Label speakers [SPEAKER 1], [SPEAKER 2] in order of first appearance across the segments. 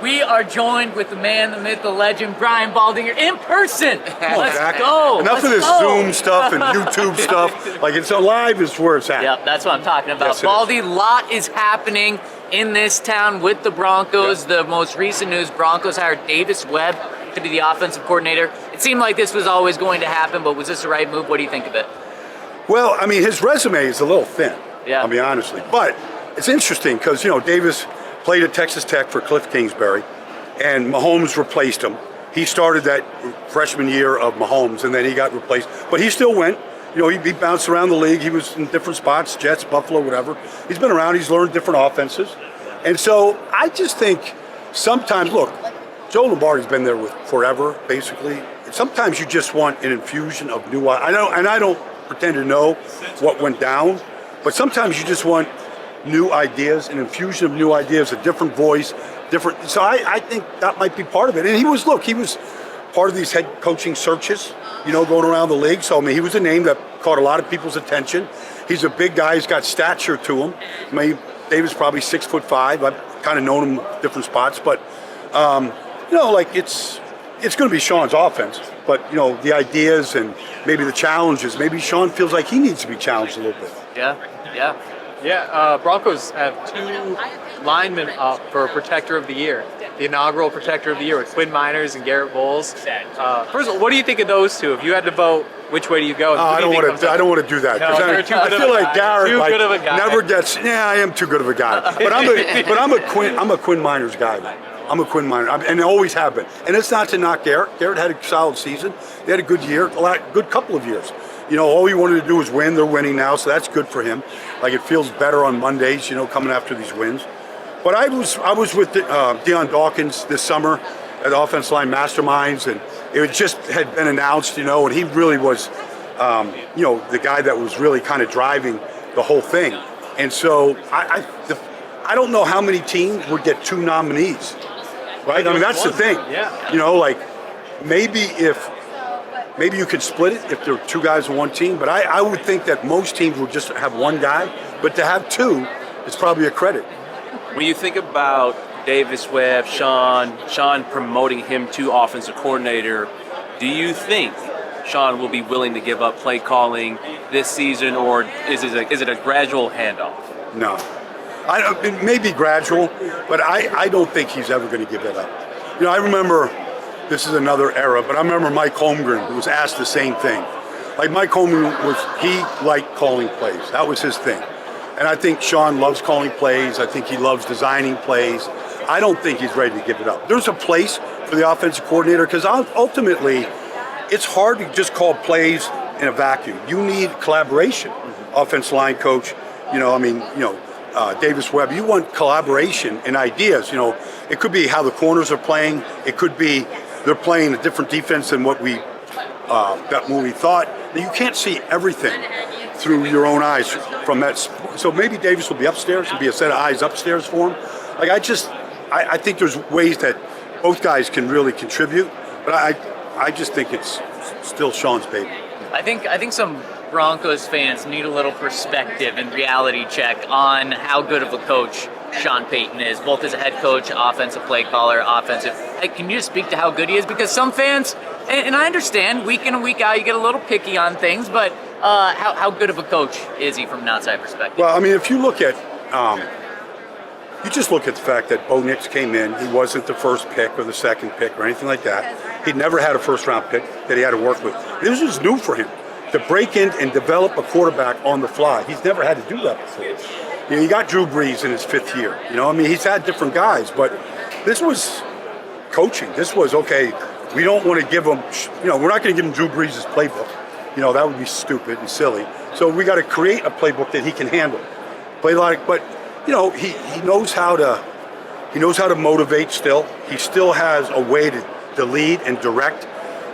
[SPEAKER 1] We are joined with the man, the myth, the legend, Brian Baldy in person. Let's go.
[SPEAKER 2] Enough of this Zoom stuff and YouTube stuff. Like, it's live is where it's at.
[SPEAKER 1] Yep, that's what I'm talking about.
[SPEAKER 2] Yes,
[SPEAKER 1] Baldy, lot is happening in this town with the Broncos. Yep. The most recent news, Broncos hired Webb to be the offensive coordinator. It seemed like this was always going to happen, but was this the right move? What do you think of it?
[SPEAKER 2] Well, I mean, his resume is a little thin,
[SPEAKER 1] yeah.
[SPEAKER 2] I'll be honestly. But it's interesting because, Davis played at Texas Tech for Cliff Kingsbury, and Mahomes replaced him. He started that freshman year of Mahomes, and then he got replaced. But he still went. He bounced around the league. He was in different spots, Jets, Buffalo, whatever. He's been around. He's learned different offenses. And so I just think sometimes, look, Joe Lombardi's been there with forever, basically. Sometimes you just want an infusion of new. I don't pretend to know what went down, but sometimes you just want new ideas, an infusion of new ideas, a different voice, different. So I think that might be part of it. And he was part of these head coaching searches, going around the league. So, I mean, he was a name that caught a lot of people's attention. He's a big guy. He's got stature to him. I mean, David's probably 6'5". I've kind of known him different spots, but it's going to be Sean's offense. But the ideas and maybe the challenges. Maybe Sean feels like he needs to be challenged a little bit.
[SPEAKER 3] Yeah, Broncos have two linemen up for Protector of the Year, the inaugural Protector of the Year with Quinn Miners and Garrett Bowles. First of all, what do you think of those two? If you had to vote, which way do you go?
[SPEAKER 2] I don't want to do that.
[SPEAKER 3] No,
[SPEAKER 2] I feel like Garrett never gets. Yeah, I am too good of a guy. But I'm a Quinn Miners guy. I'm a Quinn Miner, and always have been. And it's not to knock Garrett. Garrett had a solid season. They had a good year, good couple of years. All he wanted to do was win. They're winning now, so that's good for him. Like, it feels better on Mondays, coming after these wins. But I was with Deion Dawkins this summer at Offensive Line Masterminds, and it just had been announced, and he really was, the guy that was really kind of driving the whole thing. And so I don't know how many teams would get two nominees, right? I mean, that's the thing.
[SPEAKER 3] Yeah.
[SPEAKER 2] Maybe you could split it if there are two guys on one team, but I would think that most teams would just have one guy, but to have two is probably a credit.
[SPEAKER 4] When you think about Webb, Sean promoting him to offensive coordinator, do you think Sean will be willing to give up play calling this season, or is it a gradual handoff?
[SPEAKER 2] No. It may be gradual, but I don't think he's ever going to give it up. I remember, this is another era, but I remember Mike Holmgren was asked the same thing. Like, Mike Holmgren he liked calling plays. That was his thing. And I think Sean loves calling plays. I think he loves designing plays. I don't think he's ready to give it up. There's a place for the offensive coordinator, because ultimately it's hard to just call plays in a vacuum. You need collaboration. Offensive line coach, Davis Webb, you want collaboration and ideas. It could be how the corners are playing. It could be they're playing a different defense than what we thought. You can't see everything through your own eyes from that. So maybe Davis will be upstairs and be a set of eyes upstairs for him. Like, I think there's ways that both guys can really contribute, but I just think it's still Sean's baby.
[SPEAKER 1] I think some Broncos fans need a little perspective and reality check on how good of a coach Sean Payton is, both as a head coach, offensive play caller, offensive. Can you just speak to how good he is? Because some fans, and I understand, week in and week out, you get a little picky on things, but how good of a coach is he from an outside perspective?
[SPEAKER 2] Well, I mean, if you look at, you just look at the fact that Bo Nix came in, he wasn't the first pick or the second pick or anything like that. He'd never had a first-round pick that he had to work with. This was new for him, to break in and develop a quarterback on the fly. He's never had to do that before. He got Drew Brees in his fifth year. He's had different guys, but this was coaching. This was, okay, we don't want to give him, we're not going to give him Drew Brees' playbook. That would be stupid and silly. So we got to create a playbook that he can handle. But he knows how to motivate still. He still has a way to lead and direct.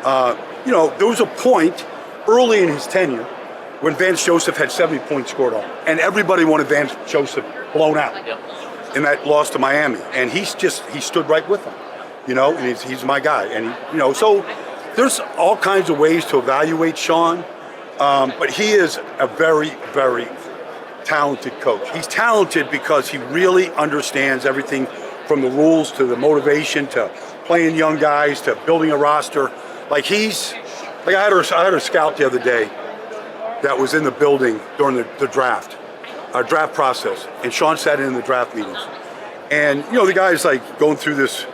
[SPEAKER 2] There was a point early in his tenure when Vance Joseph had 70 points scored on, and everybody wanted Vance Joseph blown out in that loss to Miami, and he stood right with him, and he's my guy, and so there's all kinds of ways to evaluate Sean, but he is a very, very talented coach. He's talented because he really understands everything from the rules to the motivation to playing young guys to building a roster. Like I had a scout the other day that was in the building during the draft process, and Sean sat in the draft meetings. And the guy's like going through this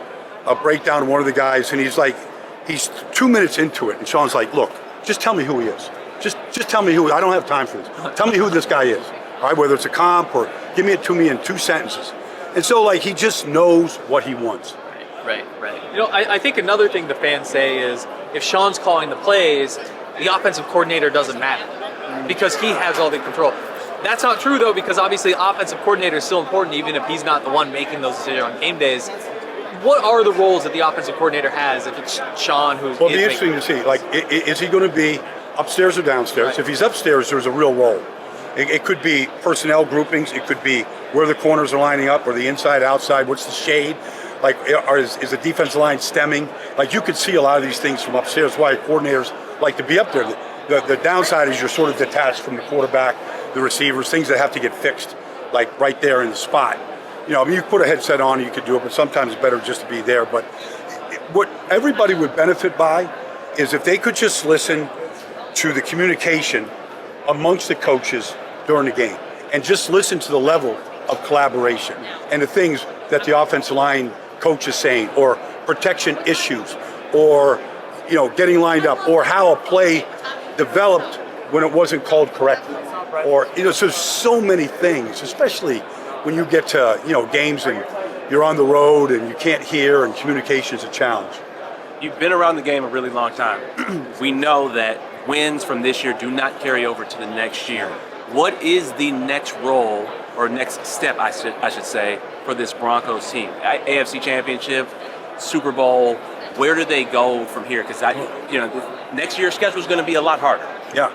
[SPEAKER 2] breakdown of one of the guys, and he's 2 minutes into it, and Sean's like, look, just tell me who he is. Just tell me who. I don't have time for this. Tell me who this guy is. All right, whether it's a comp or give it to me in 2 sentences. And so he just knows what he wants.
[SPEAKER 1] Right.
[SPEAKER 3] I think another thing the fans say is if Sean's calling the plays, the offensive coordinator doesn't matter because he has all the control. That's not true though, because obviously offensive coordinator is still important even if he's not the one making those decisions on game days. What are the roles that the offensive coordinator has if it's Sean who's...
[SPEAKER 2] Well, it'll be interesting to see. Is he going to be upstairs or downstairs? Right. If he's upstairs, there's a real role. It could be personnel groupings. It could be where the corners are lining up or the inside, outside. What's the shade? Is the defensive line stemming? You could see a lot of these things from upstairs. Why coordinators like to be up there. The downside is you're sort of detached from the quarterback, the receivers, things that have to get fixed, right there in the spot. You put a headset on, you could do it, but sometimes it's better just to be there. But what everybody would benefit by is if they could just listen to the communication amongst the coaches during the game and just listen to the level of collaboration and the things that the offensive line coach is saying, or protection issues, or getting lined up, or how a play developed when it wasn't called correctly, or so many things, especially when you get to games and you're on the road and you can't hear and communication is a challenge.
[SPEAKER 4] You've been around the game a really long time. We know that wins from this year do not carry over to the next year. What is the next role or next step, I should say, for this Broncos team? AFC Championship, Super Bowl. Where do they go from here? Because next year's schedule is going to be a lot harder.
[SPEAKER 2] Yeah.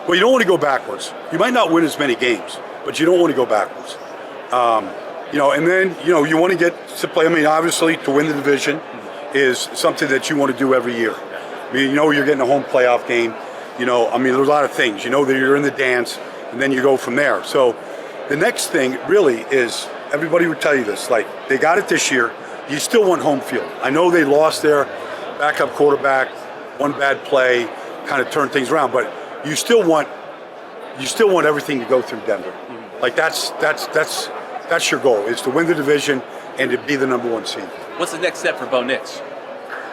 [SPEAKER 2] Well, you don't want to go backwards. You might not win as many games, but you don't want to go backwards. And then you want to get to play. Obviously, to win the division is something that you want to do every year. You're getting a home playoff game. There's a lot of things. That you're in the dance, and then you go from there. So the next thing really is, everybody would tell you this, they got it this year. You still want home field. I know they lost their backup quarterback, one bad play, kind of turned things around, but you still want everything to go through Denver. That's your goal, is to win the division and to be the number 1 seed.
[SPEAKER 4] What's the next step for Bo Nix?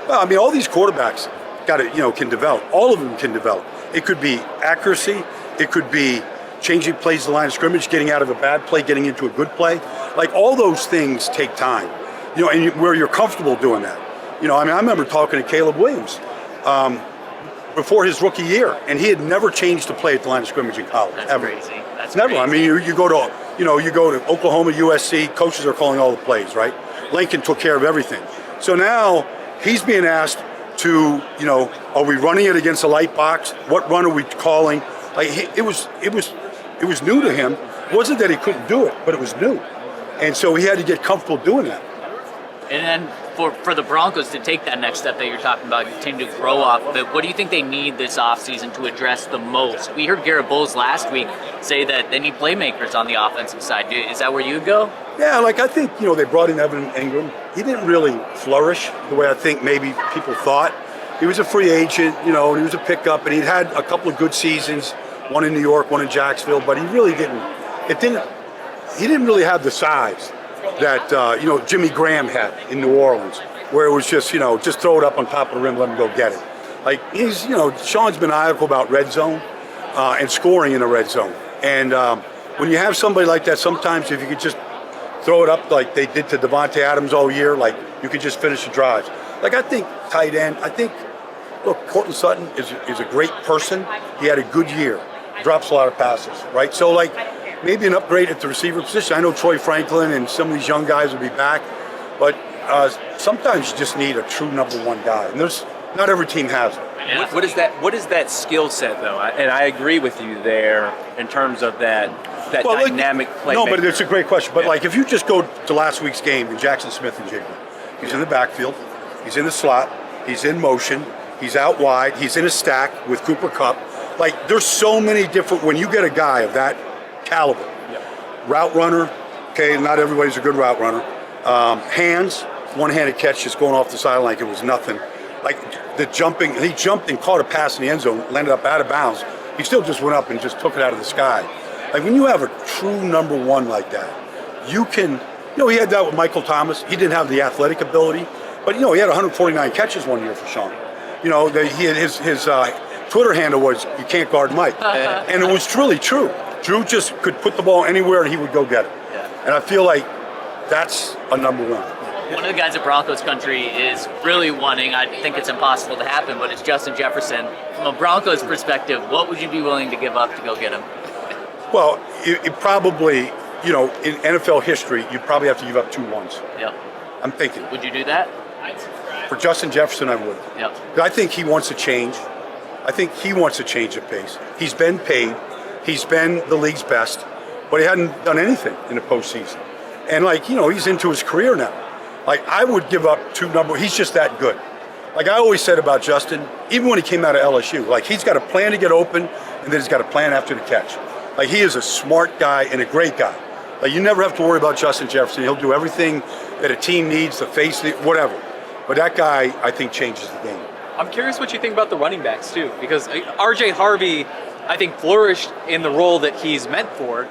[SPEAKER 2] Well, all these quarterbacks can develop. All of them can develop. It could be accuracy. It could be changing plays to the line of scrimmage, getting out of a bad play, getting into a good play. All those things take time. And where you're comfortable doing that. I remember talking to Caleb Williams before his rookie year, and he had never changed to play at the line of scrimmage in college.
[SPEAKER 1] That's
[SPEAKER 2] ever.
[SPEAKER 1] Crazy. That's
[SPEAKER 2] never.
[SPEAKER 1] Crazy.
[SPEAKER 2] You go to Oklahoma, USC. Coaches are calling all the plays, right? Lincoln took care of everything. So now he's being asked to, are we running it against a light box? What run are we calling? It was new to him. It wasn't that he couldn't do it, but it was new, and so he had to get comfortable doing that.
[SPEAKER 1] And then for the Broncos to take that next step that you're talking about, continue to grow off of it, what do you think they need this offseason to address the most? We heard Garrett Bowles last week say that they need playmakers on the offensive side. Is that where you go?
[SPEAKER 2] Yeah, I think, they brought in Evan Ingram. He didn't really flourish the way I think maybe people thought. He was a free agent, and he was a pickup, and he'd had a couple of good seasons, one in New York, one in Jacksonville, but he really didn't really have the size that Jimmy Graham had in New Orleans, where it was just throw it up on top of the rim, let him go get it. Sean's maniacal about red zone and scoring in the red zone. And when you have somebody like that, sometimes if you could just throw it up like they did to Devontae Adams all year, you could just finish the drives. I think tight end. Look, Cortland Sutton is a great person. He had a good year. Drops a lot of passes, right? So maybe an upgrade at the receiver position. I know Troy Franklin and some of these young guys will be back, but sometimes you just need a true number 1 guy, and not every team has it.
[SPEAKER 1] Yeah.
[SPEAKER 4] What is that skill set though? And I agree with you there in terms of that dynamic play.
[SPEAKER 2] No, but it's a great question. But if you just go to last week's game in Jackson Smith and Jigba, he's in the backfield, he's in the slot, he's in motion, he's out wide, he's in a stack with Cooper Kupp. There's so many different, when you get a guy of that caliber, route runner, okay, not everybody's a good route runner, Hands, one-handed catch just going off the sideline like it was nothing. Like the jumping, he jumped and caught a pass in the end zone, landed up out of bounds. He still just went up and just took it out of the sky. Like when you have a true number one like that, you can, he had that with Michael Thomas. He didn't have the athletic ability, but he had 149 catches one year for Sean. He had his Twitter handle was, "You can't guard Mike," and it was truly true. Drew just could put the ball anywhere and he would go get it. And I feel like that's a number one.
[SPEAKER 1] One of the guys at Broncos country is really wanting, I think it's impossible to happen, but it's Justin Jefferson. From a Broncos perspective, what would you be willing to give up to go get him?
[SPEAKER 2] Well, it probably, in NFL history, you'd probably have to give up 2 ones.
[SPEAKER 1] Yep.
[SPEAKER 2] I'm thinking.
[SPEAKER 1] Would you do that?
[SPEAKER 2] For Justin Jefferson, I would.
[SPEAKER 1] Yep.
[SPEAKER 2] I think he wants to change. I think he wants to change the pace. He's been paid. He's been the league's best, but he hadn't done anything in the postseason. And he's into his career now. Like I would give up 2 numbers. He's just that good. Like I always said about Justin, even when he came out of LSU, like he's got a plan to get open, and then he's got a plan after the catch. Like he is a smart guy and a great guy. Like you never have to worry about Justin Jefferson. He'll do everything that a team needs, the face, whatever. But that guy, I think, changes the game.
[SPEAKER 3] I'm curious what you think about the running backs too, because R.J. Harvey, I think, flourished in the role that he's meant for.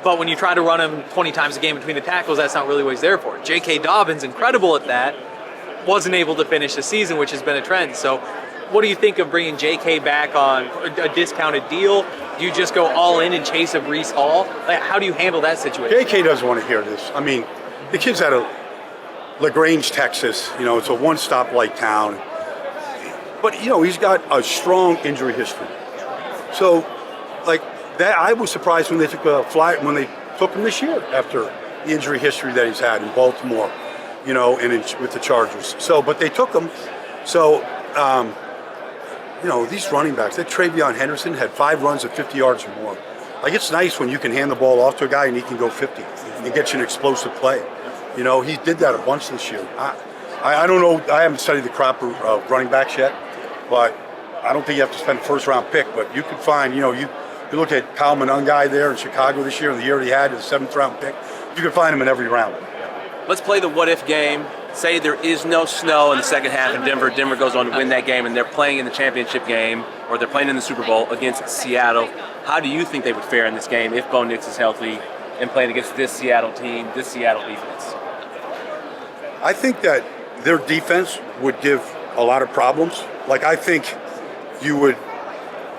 [SPEAKER 3] But when you try to run him 20 times a game between the tackles, that's not really what he's there for. J.K. Dobbins, incredible at that, wasn't able to finish the season, which has been a trend. So what do you think of bringing J.K. back on a discounted deal? Do you just go all in and chase a Breece Hall? Like, how do you handle that situation?
[SPEAKER 2] J.K. doesn't want to hear this. I mean, the kid's out of LaGrange, Texas. It's a one-stop-like town. But, he's got a strong injury history. So, that I was surprised when they took when they took him this year after the injury history that he's had in Baltimore, and with the Chargers. So, but they took him. So, these running backs, that Travion Henderson had 5 runs of 50 yards or more. Like it's nice when you can hand the ball off to a guy and he can go 50 and get you an explosive play. He did that a bunch this year. I don't know. I haven't studied the crop of running backs yet, but I don't think you have to spend a first-round pick. But you could find, you look at Kyle Monangai there in Chicago this year, and the year he had, his 7th-round pick. You can find him in every round.
[SPEAKER 4] Let's play the what-if game. Say there is no snow in the second half in Denver. Denver goes on to win that game, and they're playing in the championship game, or they're playing in the Super Bowl against Seattle. How do you think they would fare in this game if Bo Nix is healthy and playing against this Seattle team, this Seattle defense?
[SPEAKER 2] I think that their defense would give a lot of problems. Like I think you would.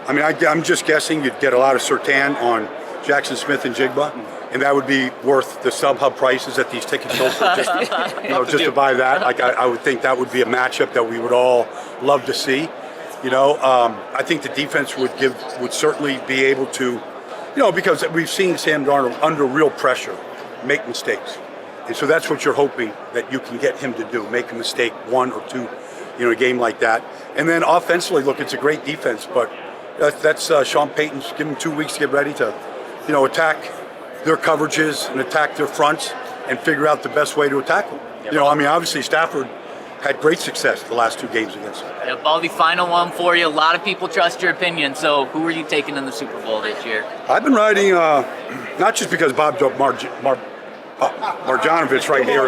[SPEAKER 2] I'm just guessing you'd get a lot of Surtain on Jackson Smith and Jigba, and that would be worth the StubHub prices that these tickets go for just to buy that. Like I would think that would be a matchup that we would all love to see. I think the defense would certainly be able to, because we've seen Sam Darnold under real pressure make mistakes, and so that's what you're hoping that you can get him to do, make a mistake 1 or 2, a game like that, and then offensively, look, it's a great defense, but. That's Sean Payton's. Give them 2 weeks to get ready to, attack their coverages and attack their fronts and figure out the best way to attack them. Obviously Stafford had great success the last 2 games against them.
[SPEAKER 1] Yeah, Baldy, final one for you. A lot of people trust your opinion. So who are you taking in the Super Bowl this year?
[SPEAKER 2] I've been riding, not just because Bob Marjanovic right here,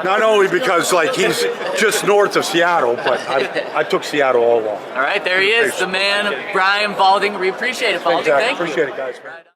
[SPEAKER 2] not only because he's just north of Seattle, but I took Seattle all along.
[SPEAKER 1] All right, there he is, the man, Brian Balding. We appreciate it, Baldy. Thank you.
[SPEAKER 2] Appreciate it, guys.